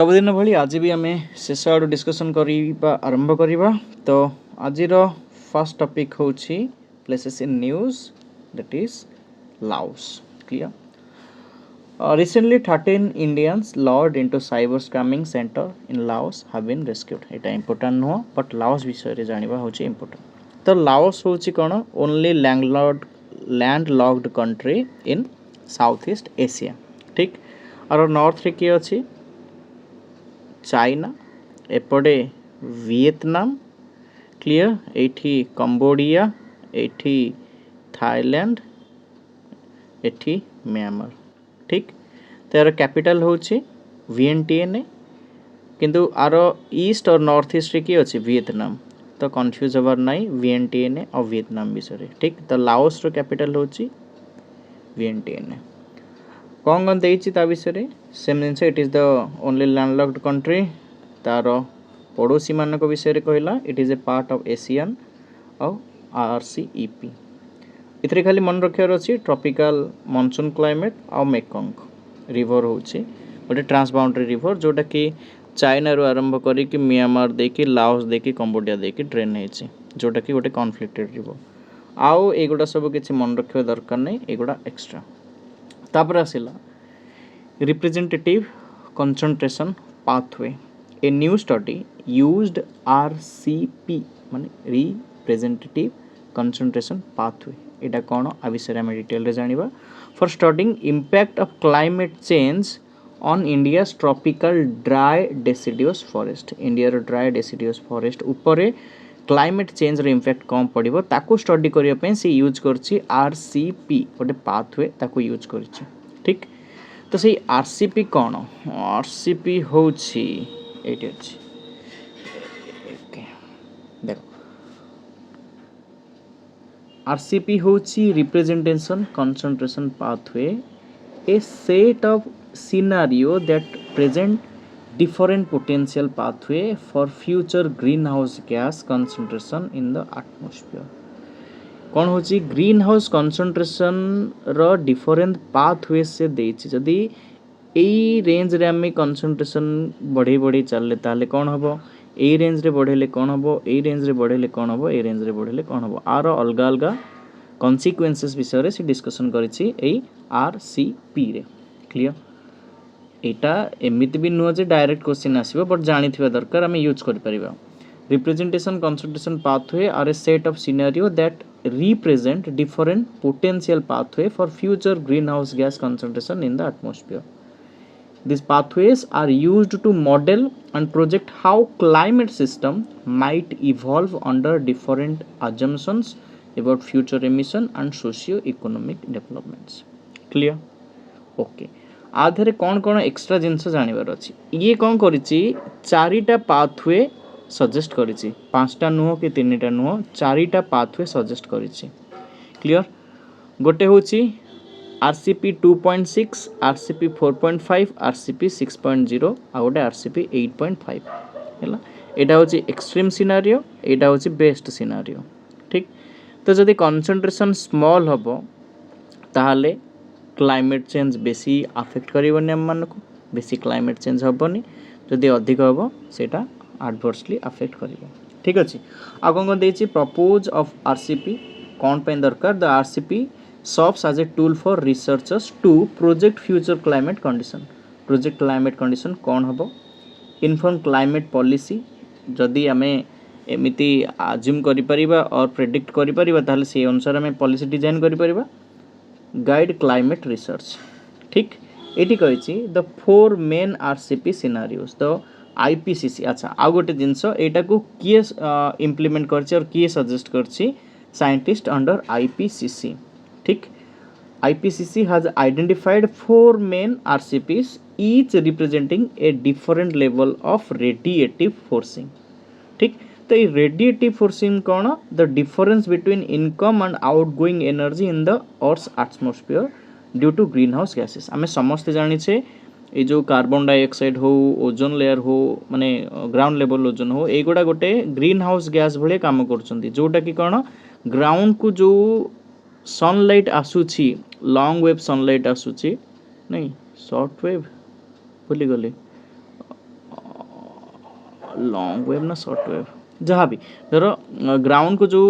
सबुदिन भली आज भी आम शेष आड़ डिस्कसन करवा आरंभ करवा। तो आज फर्स्ट टॉपिक हूँ places in news that is Laos. Clear. Recently 13 Indians lured into cyber scamming center in Laos have been rescued। यहाँ इंपोर्टां नुह बट लाओस विषय जानवा हूँ इंपोर्टां। तो लाओस हूँ कौन only land locked country in south east Asia. ठीक। और नॉर्थ रे किए अच्छी चाइना, एपटे विएतनाम, क्लियर, एठी कंबोडिया, एठी थाईलैंड, एठी म्यांमार। ठीक। तो यार कैपिटल होची विएनटीएन किंतु आर ईस्ट और नॉर्थ ईस्ट रे की अच्छी विएतनाम। तो कन्फ्यूज हबार नाई विएनटीएन और विएतनाम विषय। ठीक। तो लाओस रो कैपिटल होची विएनटीएन। कौन कौन देती विषय same genus it is the only landlocked country. तार पड़ोसी मान विषय कहला it is A part of Asian और RCEP। इतने खाली मन रखार अच्छी ट्रॉपिकल मॉनसून क्लाइमेट और मेकंग रिवर हूँ गोटे ट्रांसबाउंड्री रिवर जोटा कि चाइना रू आरंभ करी म्यांमार देकी लाओस देकी कंबोडिया देकी ड्रेन होती जोटा कि गोटे कन्फ्लिक्टेड रिवर। आउ एगुड़ा सब किसी मन रखा दरकार नहीं एगुड़ा एक्स्ट्रा। तापर आसला representative concentration pathway. A new study used RCP माने रिप्रेजेंटेटिव कंसंट्रेशन पाथवे। एटा कौन आ विषय आम डिटेल रे जानिबा। For studying impact of climate change on India's tropical dry deciduous forest. India dry deciduous forest उपरे क्लाइमेट चेंज रो इम्पैक्ट कम पड़िबो ताकू स्टडी करिया पे से यूज करछि RCP गोटे पाथवे ताकू यूज करछि। ठीक। तो सही RCP कौन RCP होछि एटी अछि। ओके देखो RCP होछि representation concentration pathway a set of scenario that present different potential pathway for future greenhouse gas concentration in the atmosphere। कौन होची ग्रीन हाउस कंसंट्रेशन रो डिफरेंट पाथवे से देछि जदि एई रेंज रे हम कंसंट्रेशन बढ़ी बढ़ी चलले ताले कौन हबो एई रेंज रे बढ़ेले कौन हबो एई रेंज रे बढ़ेले कौन हबो एई रेंज रे बढ़ेले कौन हबो आर अलगा अलगा कॉन्सिक्वेंसेस विषय रे से डिस्कशन करिछि एई RCP रे। क्लियर। एटा एमिति भी नुह जे डायरेक्ट क्वेश्चन आसीबो बट जानिथिबा दरकार आमे यूज करि परिबा। Representation concentration pathway are a set of scenario that represent different potential pathway for future greenhouse gas concentration in the atmosphere। These pathways are used to model and project how climate system might evolve under different assumptions about future emission and socio-economic developments। Clear? Okay। आधे कौन कौन extra जिनस जानवर अच्छी ये कौन करिछि चारिटा pathway suggest करिछि पांचटा नुह कि तीनटा नुह चारिटा पाथवे सजेस्ट करिछि। क्लियर। गोटे होछि RCP 2.6 RCP 4.5 RCP 6.0 आ गोटे RCP 8.5 हैला। एटा होछि एक्सट्रीम सिनारियो एटा होछि बेस्ट सिनारियो। ठीक। तो जदि कंसंट्रेशन स्मॉल हबो ताहाले क्लाइमेट चेंज बेसी अफेक्ट करिवनि हम मानको बेसी क्लाइमेट चेंज हबनी जदि अधिक हबो सेटा एडवर्सली अफेक्ट करिवो। ठीक अछि। आ कोन देछि प्रपोज ऑफ RCP कोन पे दरकार the RCP serves as a tool for researchers to project future climate condition. Project climate condition कोन हबो इन्फॉर्म क्लाइमेट पॉलिसी जदि आमे एमिति अज्यूम करि परिबा और प्रेडिक्ट करि परिबा ताले से अनुसार आमे पॉलिसी डिजाइन करि परिबा। Guide climate research. ठीक। एटी कहिछि the 4 main RCP scenarios the IPCC। अच्छा आ गोटे जिंस एटा को किए इंप्लीमेंट करछि और किए सजेस्ट करछि साइंटिस्ट अंडर IPCC। ठीक। IPCC has identified 4 main RCPs each representing a different level of radiative forcing। ठीक। तो ये रेडिएटिव फोर्सिंग कौन the difference between income and outgoing energy in the earth atmosphere due to green house gases. आमे समस्ते जानिछे ये जो carbon dioxide हो ओजोन लेयर हो माने ग्राउंड लेवल ओजोन हो एगुड़ा गोटे ग्रीन हाउस गैस भले काम करछंती जोटा कि कौन ग्राउंड को जो सनलाइट आसुची लॉन्ग वेव सनलाइट आसुची नहीं शॉर्ट वेव भूली गली लॉन्ग वेव ना शॉर्ट वेव जहाँ भी धर ग्राउंड को जो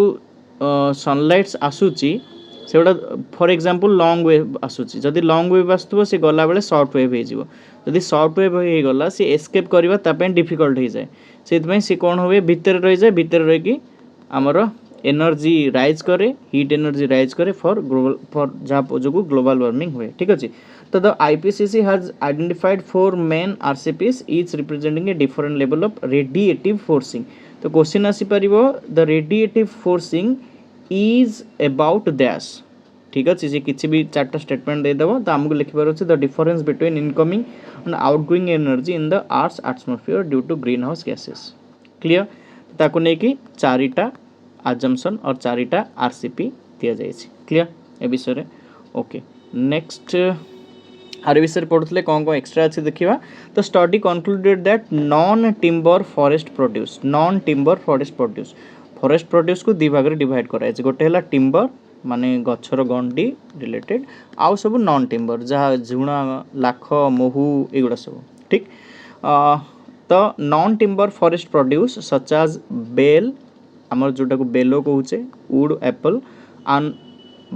सनलाइट्स आसूची से गोटा फॉर एग्जांपल लॉन्ग वेव आसूची जदि लॉन्ग वेव आसुव से गला बेले शॉर्ट वेव हो जदि शॉर्ट वेव हो गला सी एस्केप करवा तापे डिफिकल्ट हो जाए से सी कौन हुए भितर रही जाए भितर रही आमर एनर्जी राइज करे हीट एनर्जी राइज करे फॉर जहाँ जो ग्लोबल वार्मिंग हुए ठीक अच्छे तो the IPCC has identified 4 main RCPs each representing a different level of radiative forcing तो क्वेश्चन आसी परिबो the radiative forcing is about दैश ठीक अच्छे जे किसी भी चार्टा स्टेटमेंट दे देबो तो हमको लिखिबार अछि the difference between incoming and outgoing energy in the earth's atmosphere due to green house gases clear ताको नै कि चारिटा अजम्पशन और चारिटा RCP दिया जाय छै क्लियर ए विषय रे ओके नेक्स्ट आर विषय पढ़ुले कौन कौन एक्सट्रा अच्छे देखा तो study concluded that non timber forest produce forest produce को दी भाग में डिवाइड कराई गोटे है टिम्बर माने गछर गंडी रिलेटेड आउ सब नॉन टिम्बर जहाँ झुणा लाख महू एगुड़ा सब ठीक तो non timber forest produce such as bel आमर जोटा को बेलो कहूचे वुड एप्पल एंड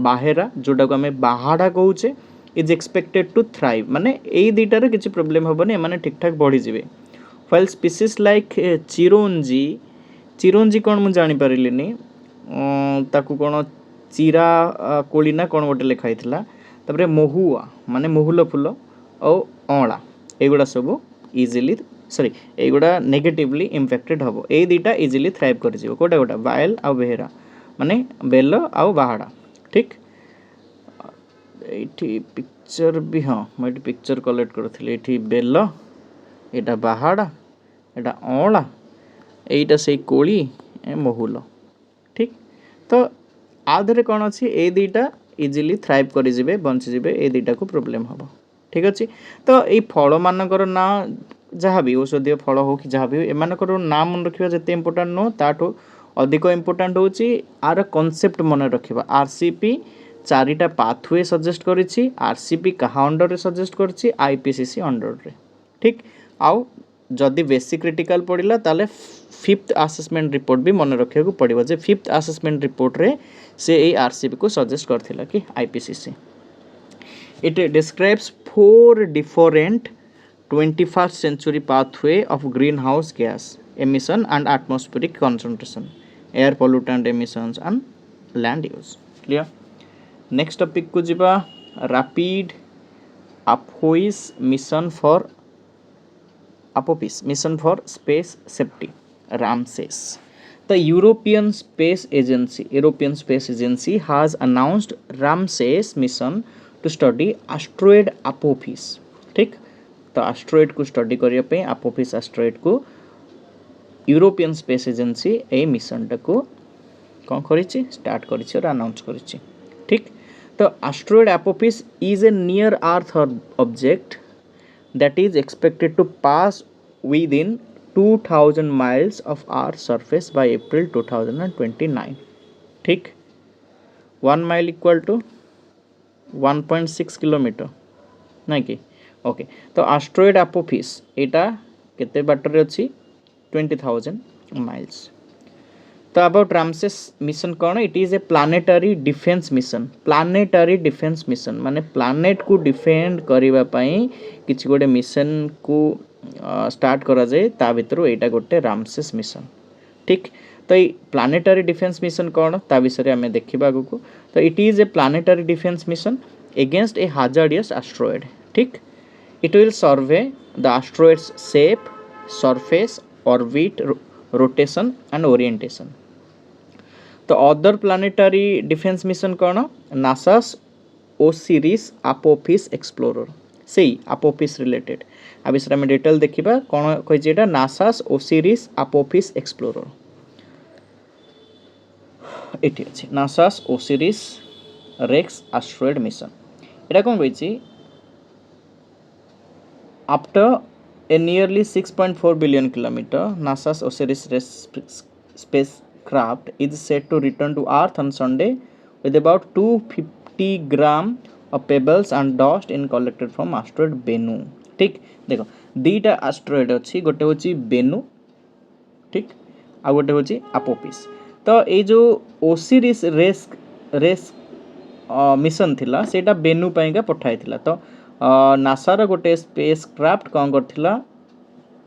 बाहेरा जोटा को आम बाहाड़ा कहूचे इज एक्सपेक्टेड टू थ्राइव माने यही दुटार किसी प्रोब्लेम हेनी एम ठीक ठाक बढ़ी जाए व्हाइल स्पीसीज लाइक चिरोंजी कौन मुझे जानीपारे ताकू कौन चिरा कोली ना कौन गोटे लिखाई तापर महुआ माने महुल फूल और अँला एगुड़ा सब इजिली सॉरी एगुड़ा नेगेटिवली इम्पैक्टेड हम ये दुटा इजिली थ्राइव कर कोटा गोटा बायल आ बेहरा माने बेल आ बाहाड़ा ठीक ये पिक्चर भी हाँ मुझे पिक्चर कलेक्ट करी बेल यहाँ बाहाड़ा यहाँ अँला यहीटा से कोली महुल ठीक तो आधे कौन अच्छी ये दुटा इजिली थ्राइव करेंगे बंचीजे ये दुटा को प्रोब्लेम हम ठीक अच्छे तो ये फल मानकर ना जहाँ भी औषधीय फल हो कि जहाँ भी एमानकर ना मन रखा जिते इम्पोर्टाट नुह ताठू अधिक इम्पोर्टाट हूँ आर कॉन्सेप्ट मन रखा RCP चारिटा पाथवे सजेस्ट करिछि RCP कहा अंडर रे सजेस्ट करिछि IPCC अंडर रे ठीक आउ जदि बेसी क्रिटिकल पड़िला ताले फिफ्थ असेसमेंट रिपोर्ट भी मन रखिया को पड़िबो जे फिफ्थ असेसमेंट रिपोर्ट रे से ए RCP को सजेस्ट करथिला कि IPCC it describes 4 different 21st century pathway of greenhouse gas emission and atmospheric concentration air pollutant emissions and land use clear next topic को जीवा rapid Apophis mission for space safety RAMSES the European Space Agency has announced RAMSES mission to study asteroid Apophis ठीक तो asteroid को study करने पे Apophis asteroid को European space agency A mission टा को कौन करिछि स्टार्ट करिछि और अनाउंस करिछि ठीक तो asteroid Apophis is a near earth object that is expected to pass within 2000 miles of earth's surface by April 2029 ठीक 1 mile equal to 1.6 किलोमीटर ना कि ओके तो एस्ट्रॉइड Apophis एटा केते बाटर अछि 20,000 miles तो अबाउट RAMSES मिशन कौन it is a planetary defence mission माने planet को डिफेंड करने किसी गोटे मिशन को स्टार्ट करा जाए ता भितर एटा गोटे RAMSES मिशन ठीक तो ये प्लानेटरी डिफेन्स मिशन कौन ता विषय आम देखा आगू तो it is a planetary defence mission against a hazardous asteroid ठीक it will survey the asteroid's shape surface orbit rotation and orientation तो अदर प्लानेटरी डिफेन्स मिशन कौन नासास OSIRIS Apophis एक्सप्लोरर से Apophis रिलेटेड आ विषय में detail देखा कौन कही नासास OSIRIS Apophis एक्सप्लोरर ये अच्छे NASA's OSIRIS REx asteroid mission यहाँ कौन कही after a nearly 6.4 billion kilometer NASA's OSIRIS spacecraft is set to return to Earth on Sunday with about 250 gram of pebbles and dust in collected from asteroid Bennu ठीक देखो दीटा asteroid अच्छी गोटे हूँ बेनु ठीक आ गोटे हूँ अपोफिस। तो ये जो ओसिरिस रेस मिशन थिला सेटा बेनु पाइका पठाई थिला। तो नासार गोटे स्पेस क्राफ्ट कौन करथिला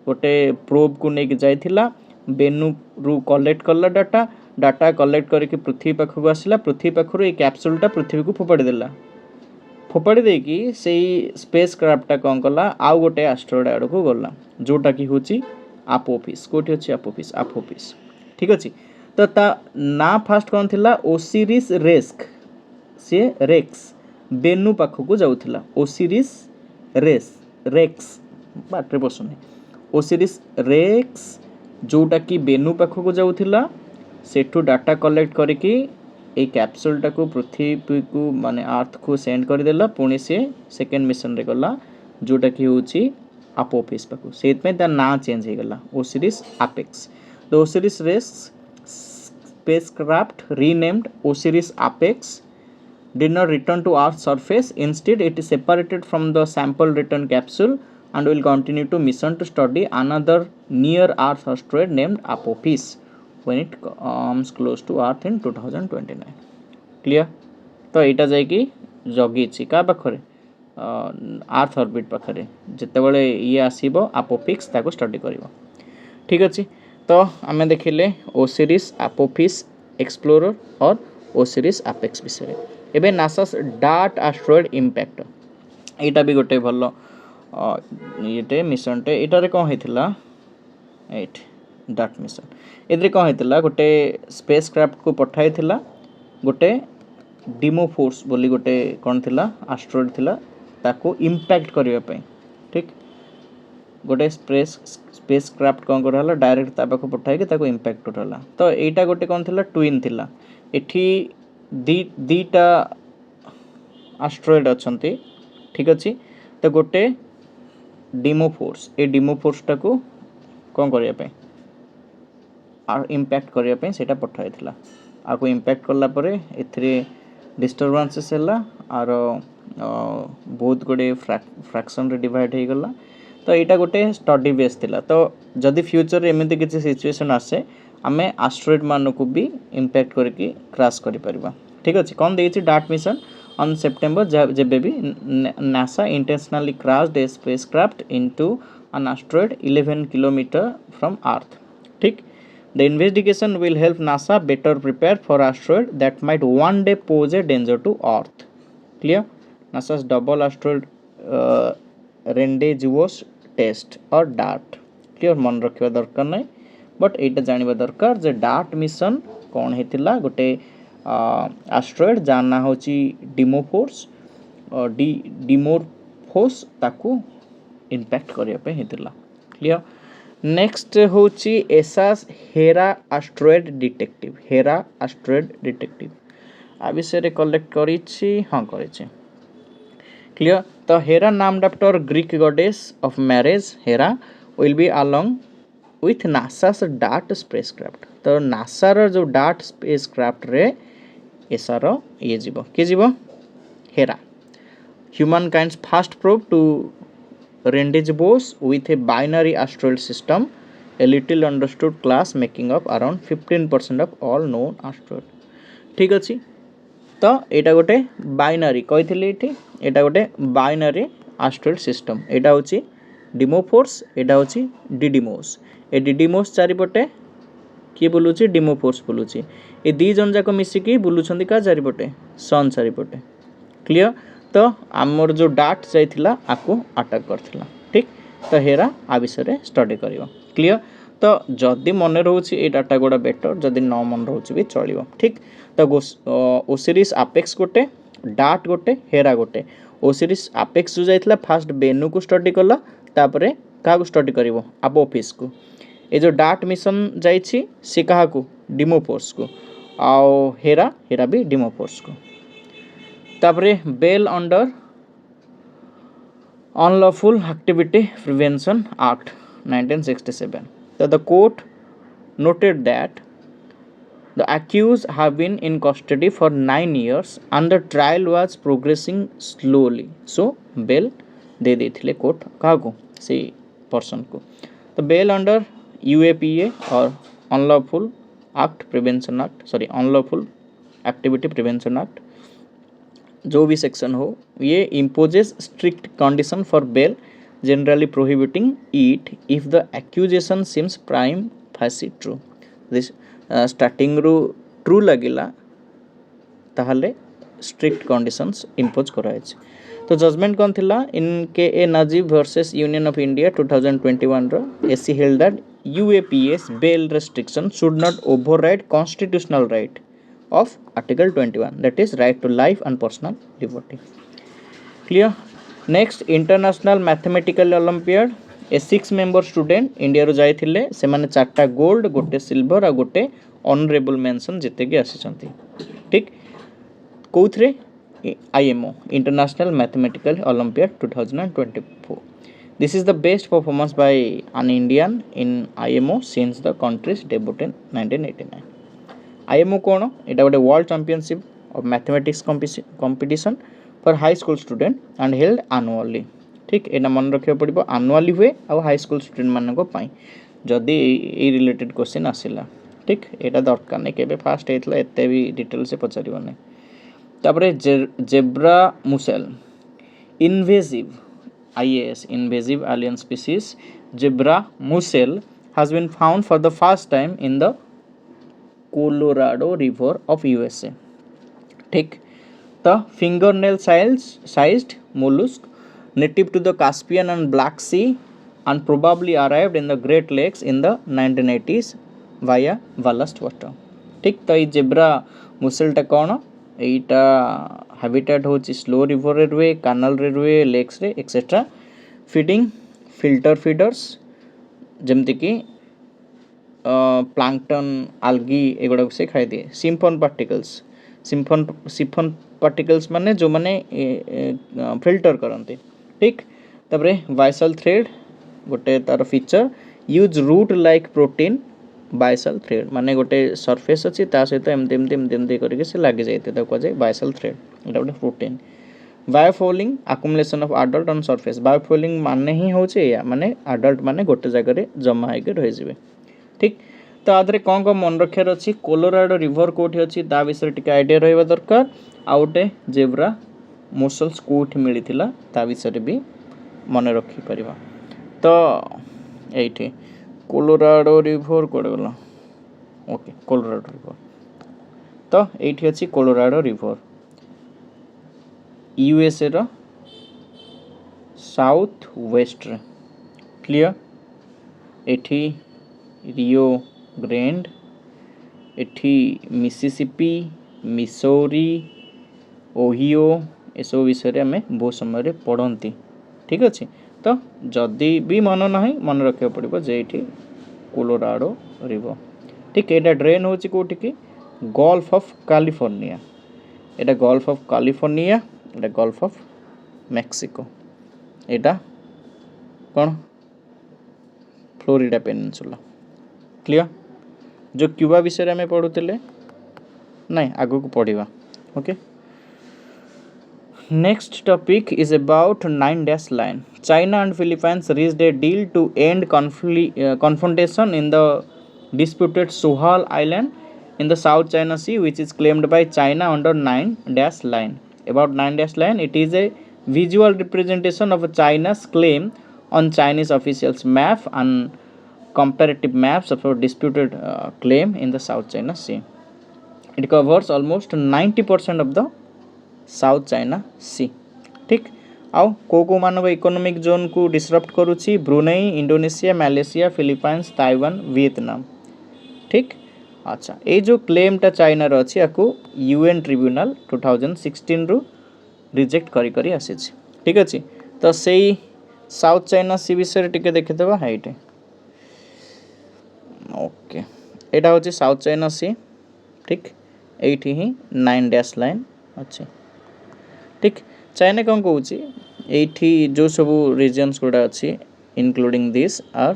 गोटे प्रोब को लेके जाइथिला बेनु रु कलेक्ट कला डाटा कलेक्ट करके पृथ्वी पाखक आसला। पृथ्वी पाखर ये कैप्सूलटा पृथ्वी को फोपाड़ी देला। फोपाड़ी देकी से स्पेस क्राफ्टा कौन कला आउ गोटे एस्ट्रॉयड आड़ को गला जोटा कि हूँ अपोफिस। कोठी अच्छी अपोफिस ठीक अच्छे। तो ता ना फास्ट कौन थिला ओसिरिस सी रेक्स बेनु पाखक जाऊला। ओसिरिस रेक्स बाटे बसुनी ओसिरिस रेक्स जोटा कि बेनु पाखक जाऊला। सेठू डाटा कलेक्ट करके ये कैप्सूलटा को पृथ्वी को माने अर्थ को सेंड करदेला। पुणी सी सेकेंड मिशन रे गला जोटा कि हूँ अपोफिस पाखु से ना चेंज हो गला Osiris Apex. The Osiris Rex spacecraft renamed OSIRIS Apex did not return to Earth's surface. Instead, it is separated from the sample return capsule and will continue to mission to study another near Earth asteroid named Apophis when it comes close to Earth in 2029. Clear? तो यहाँ जाकि जगी क्या पाखे earth orbit पाखे जितेबाला ये आसब अपोफिक्स ताको study कर ठीक अच्छे। तो आम देखिले ओसिरिस अपोफिस एक्सप्लोरर और ओसिरिस अपेक्स विषय। एबे नासास डार्ट एस्ट्रॉयड इम्पैक्ट यहाँ भी गोटे भल ये मिशनटे यहाँ कौन होता है डार्ट मिशन ये कौन होता गोटे स्पेस क्राफ्ट को पठाई गोटे डिमोफोर्स बोली गोटे कौन थिला एस्ट्रॉयड थिला ताको इम्पैक्ट करने ठीक गोटे स्पेस क्राफ्ट कौन कराला डायरेक्ट ता पाख पठाई ताको इम्पैक्ट कराला। तो यहाँ गोटे कौन थिला ट्विन थिला एठी दीटा एस्ट्रॉयड अच्छंती ठीक अच्छे। तो गोटे डिमोफोर्स ए डिमोफोर्सटा को कौन करने इम्पैक्ट करने से पठाई थिला। आपको इम्पैक्ट कला परे एथिरे डिस्टर्बांसेस है आर बहुत गुड़े फ्रैक्शन रे डिवाइड हो गला। तो यहाँ गोटे स्टडी बेस थिला। तो जदि फ्यूचर एमती किसी सिचुएशन आसे आम एस्ट्रॉयड मान को भी इम्पैक्ट करके क्रैश कर पारिबा ठीक अच्छे। कौन देखिए डार्ट मिशन ऑन सेप्टेम्बर जब भी NASA intentionally crashed a spacecraft into an asteroid 11 kilometre from earth ठीक। The investigation will help NASA better prepare for asteroid that might one day pose a danger to Earth. Clear? NASA's double asteroid rendezvous test or DART. Clear? मन रखिबा दरकार नहीं but एटा जानिबा दरकार जे dart mission कौन हेतिला गोटे asteroid jar ना होची डिमोफोर्स डिमोफोर्स ताकू impact करिया पे हेतिला। क्लियर? नेक्स्ट हूँ एसास हेरा एस्ट्रॉयड डिटेक्टिव आ विषय कलेक्ट करी हाँ कर क्लियर। तो हेरा नाम after Greek goddess of marriage Hera will be along with NASA's dart spacecraft. तो नासार जो डार्ट स्पेसक्राफ्ट रे एसार ये जीव किए जीव हेरा humankind's fast probe to rendezvous with a binary asteroid system, a little understood class making up around 15% of all known asteroid ठीक अच्छे। तो यहाँ गोटे बाइनारी कही यहाँ गोटे बाइनारी एस्ट्रॉयड सिस्टम यहाँ हूँ डिमोफोर्स यहाँ हूँ डिडिमोस। ए डिडिमोस चारिपटे किए बुलूची डिमोफोर्स बुलूची ये दी जन जाक मिसिकी बुलूछंती का चारिपटे सन चारिपटे। क्लियर? तो आमर जो डार्ट जाइथिला आपको अटैक करथिला ठीक। तो हेरा आ विषय स्टडी करियो। क्लियर? तो जदि मन रोचे ये डाटा गुड़ा बेटर जदि न मन रोचे भी चलियो ठीक। तो ओसिरिस अपेक्स गोटे डार्ट गोटे हेरा गोटे। ओसिरिस अपेक्स जो जाइथिला फास्ट बेनु को स्टडी कला तापरे का स्टडी करिवो अपोफिस को। ये जो डार्ट मिशन जाइछि से कहा को डिमोफोर्स को आओ हेरा भी डिमोफोर्स को। तापरे bail under unlawful activity prevention act 1967। So the court noted that the accused have been in custody for 9 years and the trial was progressing slowly. So bail दे देथिले कोर्ट काको से पर्सन को। तो bail under UAPA or Unlawful Activity Prevention Act, जो भी section हो, ये imposes strict condition for bail, generally prohibiting it if the accusation seems prime facie true. This starting रू true लगिला ताहले strict conditions impose कराएछ. तो judgement कौन थिला in K A Najib versus Union of India 2021 रो SC held that UAPA's bail restriction should not override constitutional right of Article 21, that is right to life and personal liberty. Clear? Next, International Mathematical Olympiad, a 6-member student India रो जाइथिले, से माने 4टा gold, गोटे silver आ गोटे honourable mention जिते के आसीचंती. ठीक, कोथरे IMO, International Mathematical Olympiad 2024. This is the best performance by an Indian in IMO since the country's debut in 1989. IMO कोण एटा गोटे world championship of mathematics competition for high school student and held annually. ठीक, एटा मन रखिया पड़िबो, annually हुए आ high school student मानको पई जदी ए related question आसिला. ठीक, एटा दरकार नै केबे फास्ट हेतला एते भी डिटेल से पचारिबो नै. तापरे zebra mussel invasive IAS invasive alien species zebra mussel has been found for the first time in the Colorado River of USA. ठीक, the fingernail sized mollusk native to the Caspian and Black Sea and probably arrived in the Great Lakes in the 1980s via ballast water. ठीक, तो ये zebra मुसेल टा कौन एटा habitat होची slow river रे रुए, canal रे रुए, लेक्स रे एक्सेट्रा. फीडिंग फिल्टर फीडर्स जमती कि प्लांक्टन आल्गी एगुड़ा से खाई दिए. सिम्फन पार्टिकल्स माने जो माने फिल्टर करते. ठीक, तापरे बाइसल थ्रेड गोटे तार feature use root like protein byssal thread माने गोटे सरफेस अच्छी ता सहित एमती करके से लगी जाते कहुए बाइसल थ्रेड. एटा गोटे protein. Biofouling accumulation of adult on surface. Biofouling माने ही होचे या माने अडल्ट माने गोटे जगह रे जमा होके रहि जिवे. ठीक, तो आदरे कौन कौन मन रखियार अछि, कोलोराडो रिवर कोठी अछि ता विषय टिके आइडिया रहबा दरकार. आउटे जेब्रा मुसल्स कोठी मिलिथिला ता विषय भी मन रखि परिबा. तो एठी कोलोराडो रिवर कोडे गला. Okay, Colorado river. तो एठी अछि कोलोराडो रिवर USA रो साउथ वेस्ट रे. क्लियर? एठी रियो ग्रैंड, एठी मिसिसिपी, मिसौरी, ओहियो एसो विषय रे हमें बहुत समय रे पढ़ंती. ठीक अछि. तो जदी भी मन नाही मन रखे पड़िबो जे एठी कोलोराडो रिवर. ठीक, एटा ड्रेन होची कोठी की gulf of California. Etah gulf of California, Etah gulf of Mexico. एटा कौन फ्लोरिडा पेनिनसुला. क्लियर? जो क्यूबा विषय में पढ़ुले नहीं आगो को पढ़ा. Okay, next topic is about 9-dash line. China and Philippines reached a deal to end confrontation in the disputed Sohal Island in the South China Sea, which is claimed by China under 9-dash line. About 9-dash line, it is a visual representation of China's claim on Chinese officials' map and comparative maps of a disputed claim in the South China Sea. It covers almost 90% of the South China Sea. ठीक, आउ को मानव economic zone को disrupt करुछि Brunei, Indonesia, Malaysia, Philippines, Taiwan, Vietnam. ठीक, अच्छा, ये जो क्लेम टा चाइना रो अछि याकू UN ट्रिब्यूनल 2016 रु रिजेक्ट करी करी आसीछि. ठीक अछि. तो सेई साउथ चाइना सी विषय टिके देखिदेबा हाइटे. ओके, एटा होछि साउथ चाइना सी. ठीक, एठी ही 9-dash लाइन अछि. ठीक, चाइना कौन कहूछि एठी जो सब रीजन्स गुडा अछि इंक्लूडिंग दिस आर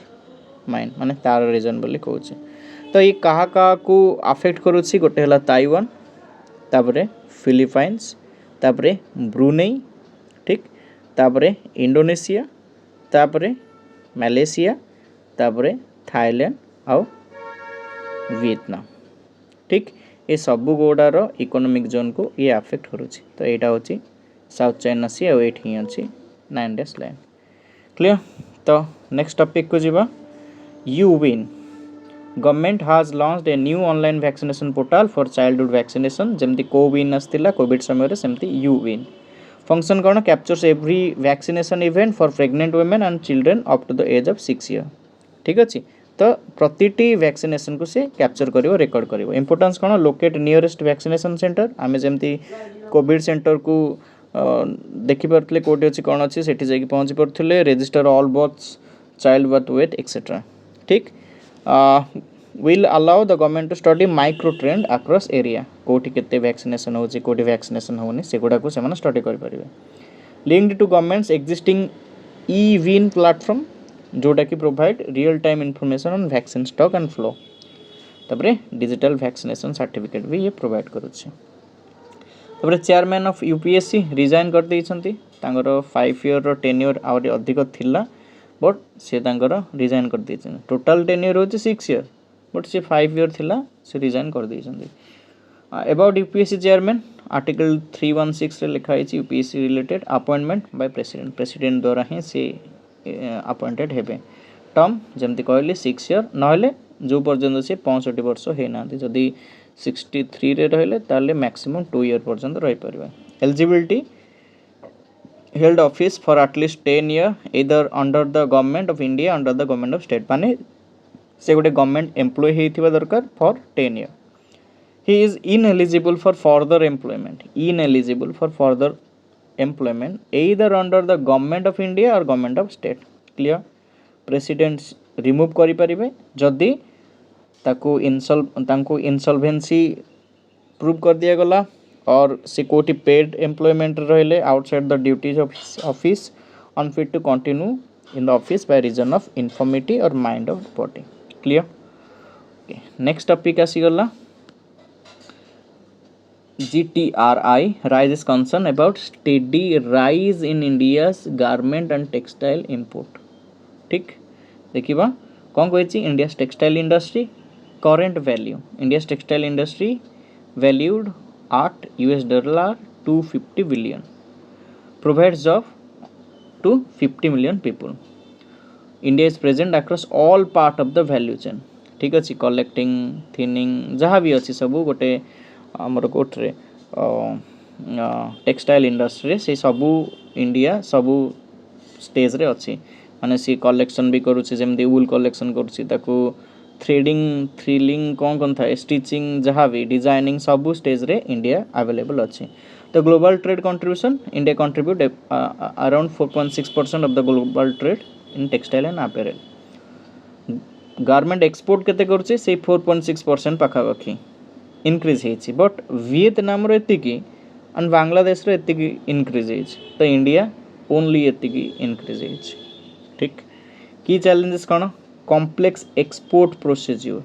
माइन माने तार रीजन बोली कहूछि. तो ये कहा को अफेक्ट करुछि गोटे हला ताइवान, तापरे फिलिपाइंस, तापरे ब्रुनेई. ठीक, तापरे इंडोनेशिया, तापरे मालेशिया, तापरे थाईलैंड आउ वियतनाम। ठीक ये सबू गुड़ार इकोनॉमिक जोन को ये अफेक्ट करुच्ची। तो यहाँ हूँ साउथ चाइना सी और ये अच्छी 9 डेज लाइन। क्लियर। तो नेक्स्ट टॉपिक को जीवा U win. Government has launched a new online vaccination portal for childhood vaccination जमती कोविन आसला कोविड समय सेमती यू विन फंक्शन कौन captures every vaccination event for pregnant women and children up to the age of 6 year. ठीक अच्छे। तो प्रतिटी vaccination को से कैप्चर करिवो रेकॉर्ड करिवो। इंपोर्टेंस कौन लोकेट नियरेस्ट वैक्सीनेशन सेंटर आमे जेमती कोविड सेंटर को देखि परथले कोठी अछि कोन अछि सेठी जाई पहुंची परथले register all births child birth weight etcetera. ठीक will allow the government to study micro trend across area कोठी केते वैक्सीनेशन होछि कोठी वैक्सीनेशन होनी सेगुडा को से माने स्टडी करि परिबे। Linked to government's existing e VIN platform जोटा कि provide real time information on vaccine stock and flow. तबरे डिजिटल वैक्सीनेशन सर्टिफिकेट भी ये प्रोवाइड करूछि। तबरे चेयरमैन ऑफ यूपीएससी रिजाइन कर दैछंती तांगर 5 ईयर रो टेन्योर आउरी अधिक थिला बट से तांगर रिजाइन कर दैछन। टोटल टेन्योर होछि 6 ईयर बट से 5 ईयर थिला से रिजाइन कर दैछंती। अबाउट यूपीएससी चेयरमैन आर्टिकल 316 रे लिखा है UPSC related appointment by president president द्वारा ही से अपॉइंटेड हेबे। टर्म जमती कहली 6 ईयर नहले जो पर्यंत से 65 वर्ष हे ना जदि 63 रे रहले ताले मैक्सिमम 2 ईयर पर्यंत रही परिबे। Eligibility held office for at least 10 year either under the government of India under the government of state माने से गोटे गवर्नमेंट एम्प्लॉय हेतिबा दरकार for 10 year. He is ineligible for further employment ineligible for further employment either under the government of India or government of state। Clear. President remove करि परिबे जदि ताको insolvency prove कर दिया गला और से कोटी पेड एम्प्लॉयमेंट रहले outside the duties of office unfit to continue in the office by reason of infirmity और mind of body. Clear. Okay next topic आसी गला GTRI raises concern about steady rise in India's garment and textile import। ठीक देखिबा कौन कहछि India's textile industry current value India's textile industry valued at $250 billion provides job to 50 million people। India is present across all part of the value chain। ठीक अछि collecting thinning जहाँ भी अछि सब गोटे आमर कोट्रे टेक्सटाइल इंडस्ट्री से सबू इंडिया सबू स्टेज रे अच्छी माने सी कलेक्शन भी करूची जेमदी वूल कलेक्शन करूची ताकू थ्रेडिंग थ्रिलिंग कौन था स्टिचिंग जहाँ भी डिजाइनिंग सबू स्टेज रे इंडिया अवेलेबल अच्छी। तो global trade contribution India contribute around 4.6% of the global trade in textile and apparel. Garment export केते करूची से 4.6% पाखापाखी इनक्रीज होती बट वियतनाम रो एतिकी एंड बांग्लादेश रो एतिकी इनक्रीज होती तो इंडिया ओनली एतिकी इनक्रीज होती। ठीक की चैलेंजेस कौन कॉम्प्लेक्स एक्सपोर्ट प्रोसीजर।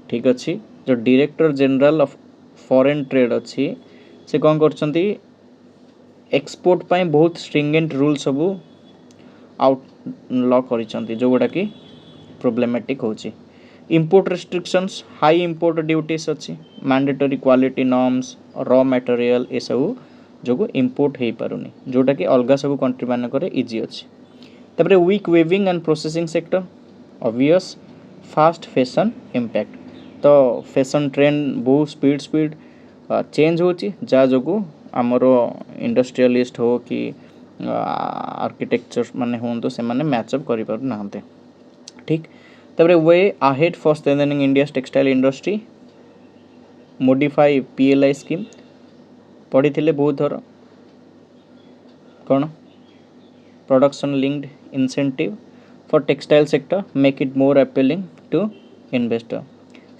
ठीक अच्छी जो director general of foreign trade अच्छी से कौन करछंती एक्सपोर्ट पाई बहुत स्ट्रिंगेंट रूल सबू आउट लॉ करिसंती जो गोटा की प्रॉब्लमेटिक होची। Import restrictions high import duties अच्छी mandatory quality norms raw material ये सब जो इंपोर्ट हो पारुनी जोटा कि अलग सब कंट्री मानक इजी अच्छी। तबरे weak weaving and processing sector obvious fast fashion impact तो फैशन ट्रेंड बहुत स्पीड चेंज होची जा जो आमर इंडस्ट्रियलिस्ट हो कि आर्किटेक्चर माने हो तो से माने मैचअप करि पारु नाहंते। ठीक तबरे way ahead for strengthening India's textile industry modify PLI scheme पढ़ी थिले बहुत थर कौन production linked incentive for textile sector make it more appealing to investor.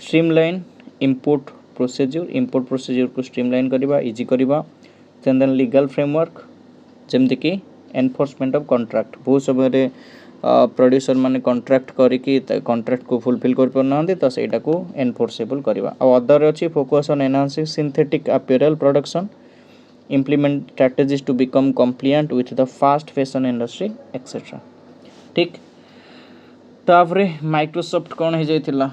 Streamline import procedure को स्ट्रीमलाइन करवा इजी करवा। देन लीगल फ्रेमवर्क जमती कि एनफोर्समेंट ऑफ कॉन्ट्रैक्ट बहुत समय प्रोड्यूसर माने कॉन्ट्रैक्ट करिकी कॉन्ट्रैक्ट को फुलफिल कर पाना तो सेटा को एनफोर्सेबल करवा। और अदर अच्छी focus on enhancing synthetic apparel production implement strategies to become compliant with the fast fashion industry etc। ठीक तापरे माइक्रोसॉफ्ट कौन हो जाइथिला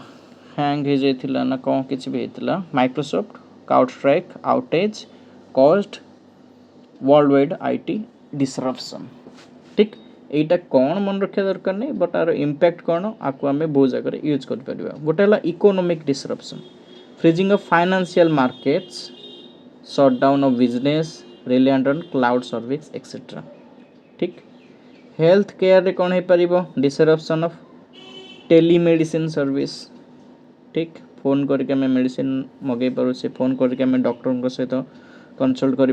हैंग हो जाइथिला ना कौन किछि भी होइथिला Microsoft CrowdStrike outage caused world wide IT disruption ठीक एटा कौन मन रखा दरकार नहीं बट आर इम्पैक्ट कौन आपको आम बहुत जगह यूज कर परिबा गोटे है economic disruption freezing of financial markets shutdown of business reliant on cloud service etcetera ठीक हेल्थ केयर रे कौन हो पारिबो डिसरप्शन ऑफ टेलीमेडिसिन सर्विस ठीक फोन करके आम मेडिसिन मगे पारे फोन करके आम डॉक्टर सहित कंसल्ट कर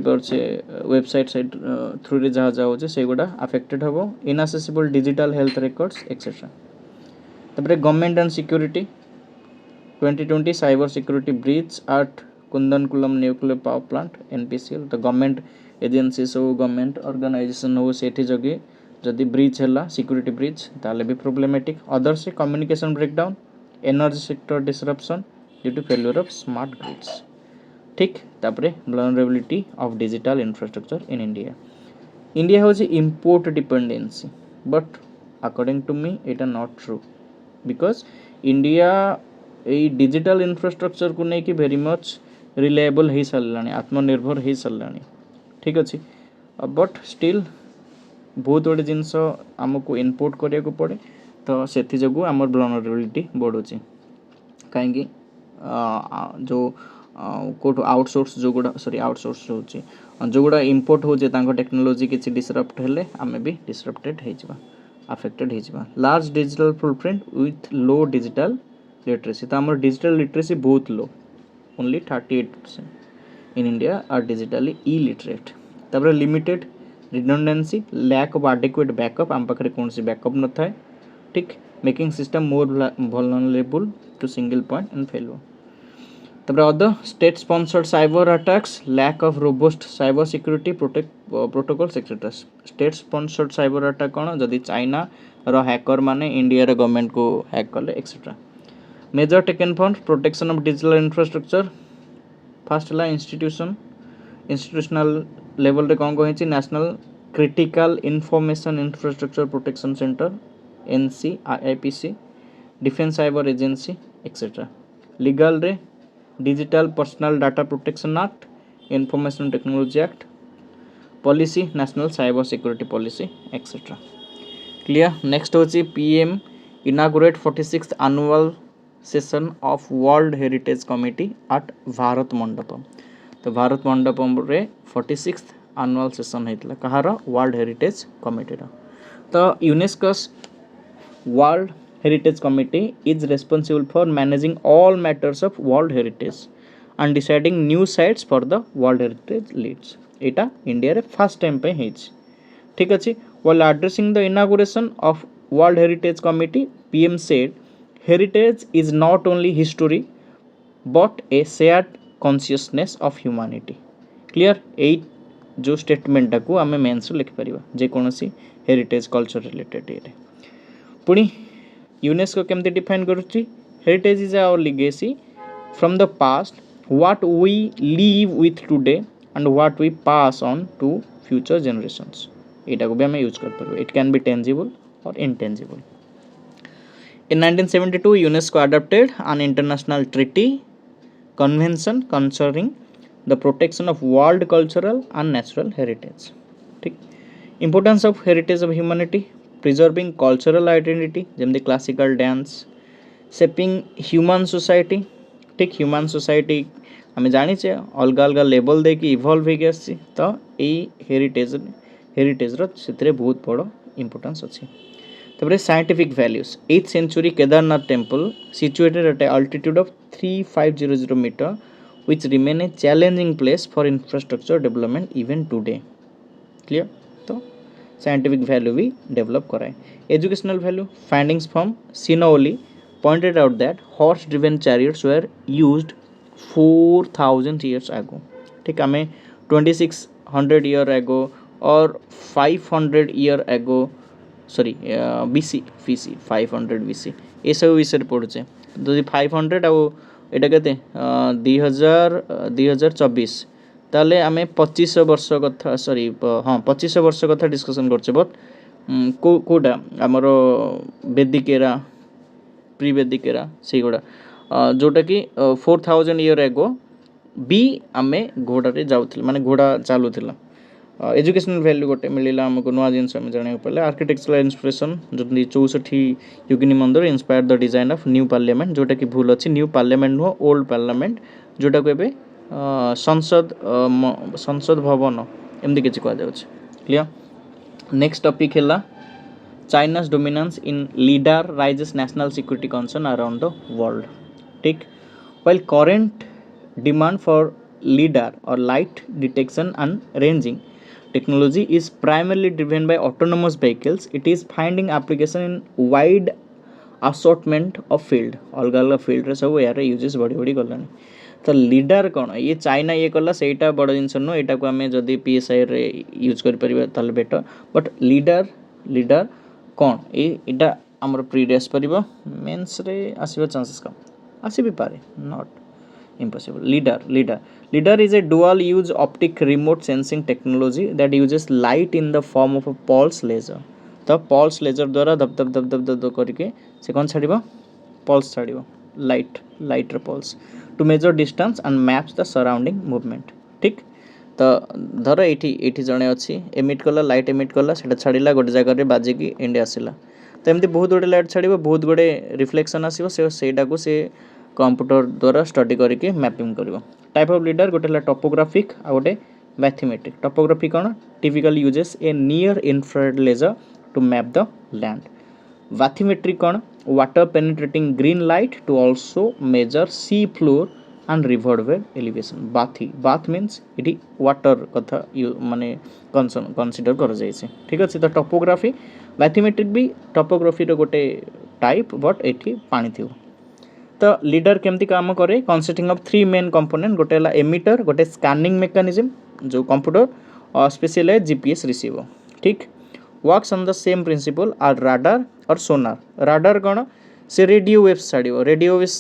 वेबसाइट साइट थ्रू रे जहाँ जाऊे से गुड़ा अफेक्टेड हम inaccessible digital health records etcetera तापर government and security 2020 cyber security breach at Kudankulam nuclear power plant NPCL तो गवर्नमेंट एजेंसी हो गवर्नमेंट ऑर्गेनाइजेशन हो सेठी जगह जदि ब्रीच है सिक्योरिटी ब्रीच ताले भी प्रॉब्लमेटिक अदर से communication breakdown energy sector disruption due to failure of smart grids ठीक तापरे vulnerability of digital infrastructure in India India हूँ import dependency but according to me इटा नॉट ट्रू बिकॉज इंडिया ये digital infrastructure को लेकिन very much reliable हो सारा आत्मनिर्भर हो सारा ठीक अच्छे बट स्टिल बहुत गुड़े जिनस आमको इनपुट करिया को पड़े तो से जो आम वल्नरेबिलिटी बढ़ुची कहीं जो कोट आउटसोर्स जो गुड़ा सॉरी आउटसोर्स जो गुड़ा इम्पोर्ट हो टेक्नोलोजी किसी डिसरप्ट हेले आम भी डिसरप्टेड हो अफेक्टेड हो large digital footprint with low digital literacy तो आम डिजिटल लिटरेसी बहुत low only 38% in India are digitally illiterate तापर limited redundancy lack of adequate backup आम पाखे कौन सी बैकअप न थाए ठीक making system more vulnerable to single point and failure तापर other state sponsored cyber attacks lack of robust cyber security protocols etcetera state sponsored cyber attack कौन जदि चाइना रो हैकर माने इंडिया रे गवर्नमेंट को हैक कले etcetera measure taken for protection of digital infrastructure first है institutional level रे कौन कही national critical information infrastructure protection centre NC IIPC defence cyber agency etcetera legal रे digital personal data protection act information technology act policy national cyber security policy etcetera clear next होची PM inaugurate 46th annual session of world heritage committee at Bharat Mandapam तो भारत मंडपम रे 46th annual session होता कहार world heritage committee तो UNESCO's world heritage committee is responsible for managing all matters of world heritage and deciding new sites for the world heritage leads एटा India रे first time पे है ठीक अच्छे while addressing the inauguration of World Heritage Committee, PM said, heritage is not only history but a shared consciousness of humanity. Clear? एट जो statement को आम मेन्स लिखि पारिबा जेकोसी हेरिटेज कल्चर रिलेटेड ये पुणी यूनेस्को केमती डिफाइन करुच्ची heritage is our legacy from the past what we live with today and what we pass on to future generations एटा को भी आम यूज कर पार इट कैन बी टेंजिबल और intangible In 1972, UNESCO adopted an international treaty convention concerning the protection of world cultural and natural heritage. ठीक importance of heritage of humanity preserving cultural identity जेमती classical dance shaping human society ठीक human society आम जानी अलग अलग level दे कि evolve हो आसी तो ये हेरिटेज से बहुत बड़ इंपोर्टेंस अच्छी तापर scientific values 8th century Kedarnath temple situated at a altitude of 3500 metre which remain a challenging place for infrastructure development even today. Clear? तो scientific value भी develop कराए. Educational value findings from Sinooli pointed out that horse driven chariots were used 4000 years ago. ठीक हमें 2600 year ago और 500 year ago sorry BC 500 BC ये सब विषय पढ़ुचे जदि 500 आउ एटा केते 2024 ताले आमे 2500 वर्ष कथा सॉरी हाँ 2500 वर्ष कथा डिस्कशन करछे बट कोटा आमर Vedic era pre Vedic era से गुड़ा जोटा कि 4000 ईयर एगो भी आमे घोड़े जाऊँ माने घोड़ा चलूला एजुकेशनल वैल्यू गोटे मिलला आमको नुआ जिन जाना पड़े आर्किटेक्चरल इंस्पिरेशन जो 64 योगिनी मंदिर inspire the design of new parliament जोटा कि भूल अच्छी न्यू पार्लियामेंट नुह ओल्ड पार्लियामेंट जोटा को एबे संसद भवन एमती किसी कह क्लियर। नेक्स्ट टॉपिक है चाइना's dominance in LiDAR raises national security concern around the world. ठीक, while current demand for LiDAR or light detection and ranging technology is primarily driven by autonomous vehicles, it is finding application in wide assortment of field अलग अलग field रे सब यार uses बड़ी बड़ी गलानी। तो leader कौन ये चाइना ये कला सेटा बड़ जिनस नुह एटा को आम जदि पीएसआई रे यूज कर परिबा ताले बेटर बट लीडर कौन ये आमर प्री आसपर मेन्स रे आसवा चांसेस कम आसी भी पारे not impossible. Lidar is a dual use optic remote sensing technology that uses light in the form of a pulse laser. तो पल्स लेजर द्वारा दब दब दब दब दब करके से कौन छाड़ पल्स छाड़ light pulse to measure distance and maps the surrounding movement. ठीक, तो धर ये जड़े अच्छी एमिट कला लाइट एमिट कला से छाड़ा गोटे जगह बाजिकी इंडिया आसला तो एमती बहुत गुड़े लाइट छाड़ बहुत गुड़े रिफ्लेक्शन आसो सेटा को से कंप्यूटर द्वारा स्टडी करके मैपिंग कर। टाइप ऑफ लीडर गोटे टोपोग्राफिक आ गोटे मैथमेटिक। टोपोग्राफी कौन typical uses a near infrared laser to map the land. Bathymetric कौन water penetrating green light to also measure sea floor and river well elevation. Bath means ये water कथा माने consider कर जाइए। ठीक अच्छे, तो टोपोग्राफी मैथमेट्रिक भी टोपोग्राफी गोटे टाइप बट ये पानी थी। तो लीडर केमती काम करे कंसिस्टिंग ऑफ 3 मेन कंपोनेंट गोटे एमिटर गोटे स्कैनिंग मेकानिज्म जो कंप्यूटर और स्पेशलाइज्ड जीपीएस रिसीवर। ठीक, works on the same principle आर राडार और सोनार। राडार कौन से रेडियो वेव्स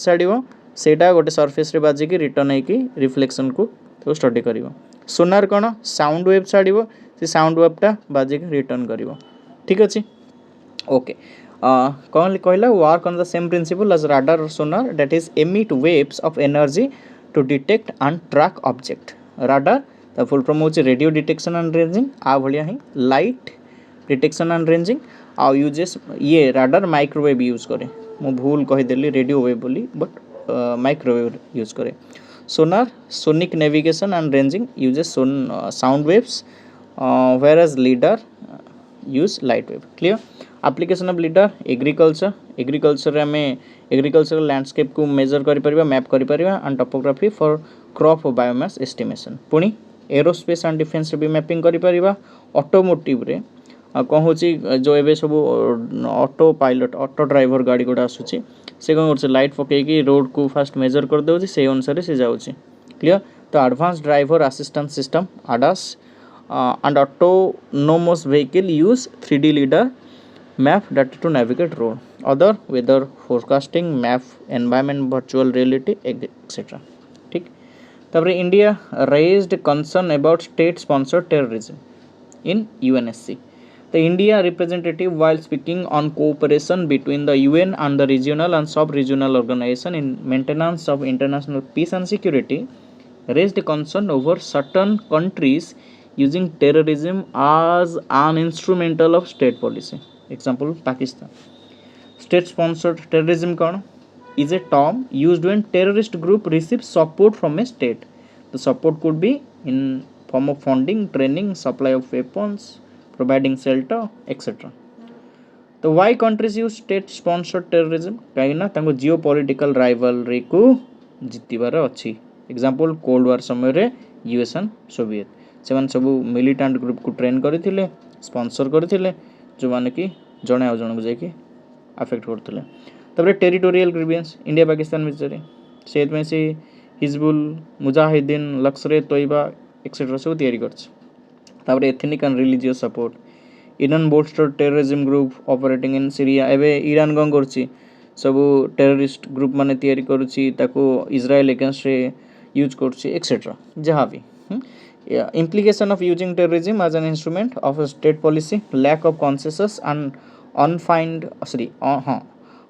छाड़ सेटा गोटे सरफेस रे बाजिकी रिटर्न होगी रिफ्लेक्शन को तो स्टडी कर। सोनार कौन साउंड वेव छाड़ से साउंड वेवटा बाजिकी रिटर्न कर। ठीक अच्छे, ओके कौन कहला work on the same principle as radar और sonar that is emit waves of energy to detect and track object. Radar the full form होची रेडियो डिटेक्शन एंड रेंजिंग आ भलिया ही लाइट डिटेक्शन एंड रेंजिंग आ uses ये radar microwave use करे मु भूल कहीदेली रेडियो वेव बोली बट माइक्रोवेव यूज करे। Sonar sonic navigation and ranging uses sound waves whereas LiDAR use light wave. Clear? Application of LiDAR agriculture आम agricultural landscape को मेजर कर मैप कर एंड टोपोग्राफी फॉर क्रॉप और biomass estimation. पुणी aerospace and defence भी mapping कर। Automotive रे कौन हो जो एवं सब ऑटो पायलट ऑटो ड्राइवर गाड़ी गुड़ा आसूँ से कौन कर लाइट पकईकि रोड को फास्ट मेजर कर दे से अनुसार से जाऊँगी। क्लियर? तो advance driver assistance system ADAS and autonomous vehicle use 3D LiDAR map data to navigate road, other weather forecasting, map environment, virtual reality, etc. ठीक, तब India raised concern about state sponsored terrorism in UNSC. The India representative, while speaking on cooperation between the UN and the regional and sub-regional organization in maintenance of international peace and security, raised concern over certain countries using terrorism as an instrumental of state policy. Example, Pakistan. State sponsored terrorism is a term used when terrorist group receives support from a state. The support could be in form of funding, training, supply of weapons, providing shelter, etc. तो why countries use state sponsored terrorism? कहीं geopolitical rivalry को जितबार अच्छी। Example cold war समय रे US and Soviet से सब militant group को train करते स्पॉन्सर करते जो माने कि जड़े आ जन को जाकि अफेक्ट करते। तब टेरिटोरियल ग्रीवियंस इंडिया पाकिस्तान विषय से हिजबुल मुजाहिदीन लश्कर तोयबा एक्सेट्रा सब तैयारी कर। Ethnic and religious support Iran bolstered terrorism group operating in Syria एवं ईरान कौन कर सब टेररिस्ट ग्रुप माने तैयारी करुच्ची इजराइल एगेंस्ट यूज कर एक्सेट्रा जहाँ भी Implication of using terrorism as an instrument of a state policy, lack of consensus and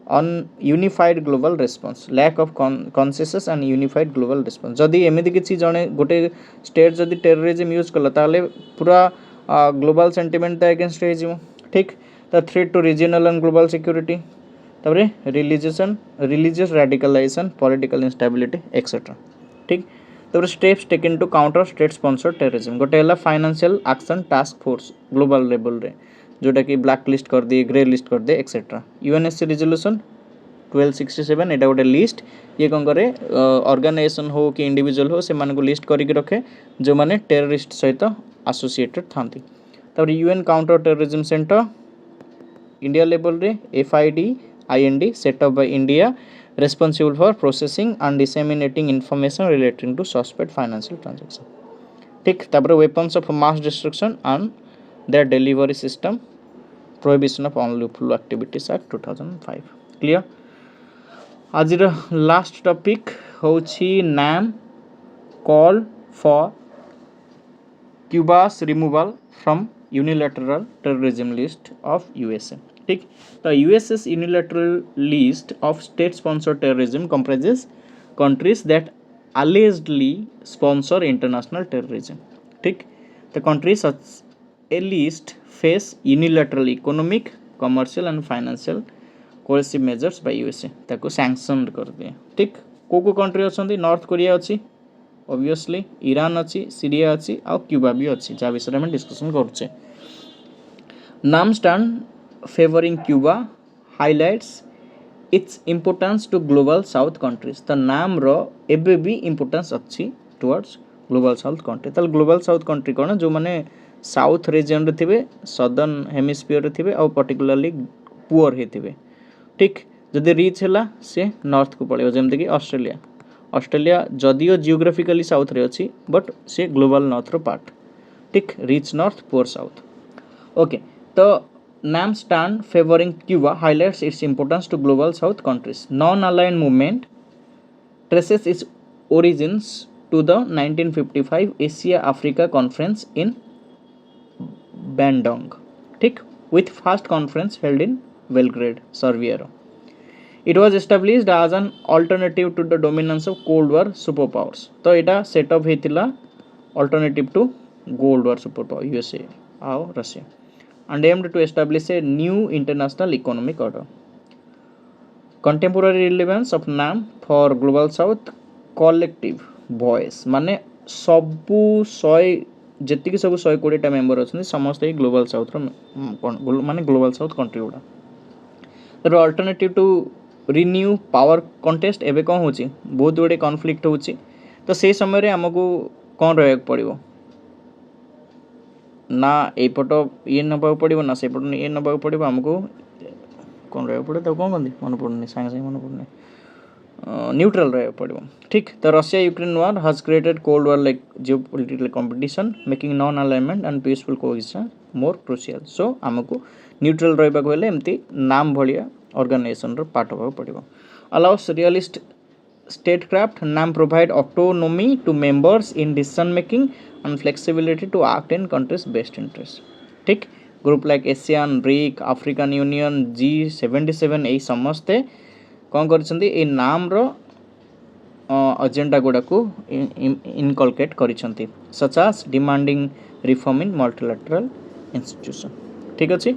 ununified global response, lack of consensus and unified global response. जदि एमिति किछि जणे गोटे स्टेट जदि टेररिज्म यूज कला ताले पूरा ग्लोबल सेंटिमेंट अगेंस्ट रही जिवो ठीक the threat to regional and global security तापरे religious radicalisation political instability etcetera ठीक तापर steps taken to counter state sponsored terrorism गोटे हला financial action task force global level रे जोटा कि ब्लैक लिस्ट कर दिए ग्रे लिस्ट कर दिए एक्सेट्रा यूएनएससी रिजोल्यूशन 1267 एटा गोटे लिस्ट ये कौन करे ऑर्गेनाइजेशन हो कि इंडिविजुअल हो से मान को लिस्ट करके रखे जो माने टेररिस्ट सहित एसोसिएटेड थांती तापर UN counter terrorism centre India level रे FIU IND set up by India responsible for processing and disseminating information relating to suspect financial transaction ठीक तापर weapons of mass destruction and their delivery system prohibition of unlawful activities act 2005 clear आज last topic होची नाम call for Cuba's removal from unilateral terrorism list of USA ठीक तो USA's unilateral list of state sponsored terrorism comprises countries that allegedly sponsor international terrorism ठीक the countries such a list face unilateral economic commercial and financial coercive measures by USA ताको sanctioned कर दिए ठीक को country अच्छी north Korea अच्छी obviously Iran अच्छी Syria अच्छी आ क्यूबा भी अच्छी जहाँ विषय में डिस्कसन करुचे NAM stand favouring Cuba highlights its importance to global south countries तो नाम रो एबे भी इम्पोर्टेंस अच्छी टुवर्ड्स ग्लोबल साउथ कंट्री तो ग्लोबल साउथ कंट्री कौन जो मैंने साउथ रीजन रे थिबे सदर्न हेमिस्फीयर रे थिबे और पर्टिकुलरली पुअर हेथिबे ठीक जदि रिच हैला से नॉर्थ को पड़ेगा जेमते कि ऑस्ट्रेलिया जदियो जियोग्राफिकली साउथ रे अछि बट से ग्लोबल नॉर्थ रो पार्ट ठीक rich north poor south okay तो NAM stand favouring Cuba highlights its importance to global south countries non aligned movement traces its origins to the 1955 Asia Africa Conference in Bandung ठीक with first conference held in Belgrade Serbia it was established as an alternative to the dominance of Cold War superpowers तो इटा set up हेतिला alternative to Cold War superpower USA और Russia and aimed to establish a new international economic order contemporary relevance of NAM for global south collective voice माने सबू 100 जेतिक सब 120टा member अछन समस्त ही global south रो माने global south country उडा तर alternative to renew power contest एबे कोन होची बहुत बड़े कॉन्फ्लिक्ट होची तो से समय रे हमकु कोन रहक पड़िबो ना एपटो ये नबा पड़िबो ना सेपटो ये नबा पड़िबो हमकु कोन रहक पड़े तो कोन गंदी मन पड़ने संगे मन पड़ने न्यूट्रल रह पड़ो ठीक तो Russia Ukraine war has created cold war like geopolitical competition making non alignment and peaceful coexistence more crucial so हमको न्यूट्रल रहबा को हेले एमती नाम भलिया ऑर्गेनाइजेशन रो पार्ट होबा पड़िबो अलाउस रियलिस्ट स्टेट क्राफ्ट नाम provide autonomy to members in decision making and flexibility to act in countries best interest ठीक group like ASEAN BRIC African Union G77 ए समस्ते कौन कर नाम रो एजेंडा गुड़ा को इनकलकेट करिसेंती such as demanding reform in multilateral institution ठीक अच्छे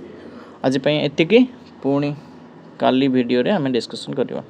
आज एतिकी पुणी काली वीडियो रे हमें डिस्कशन करवा।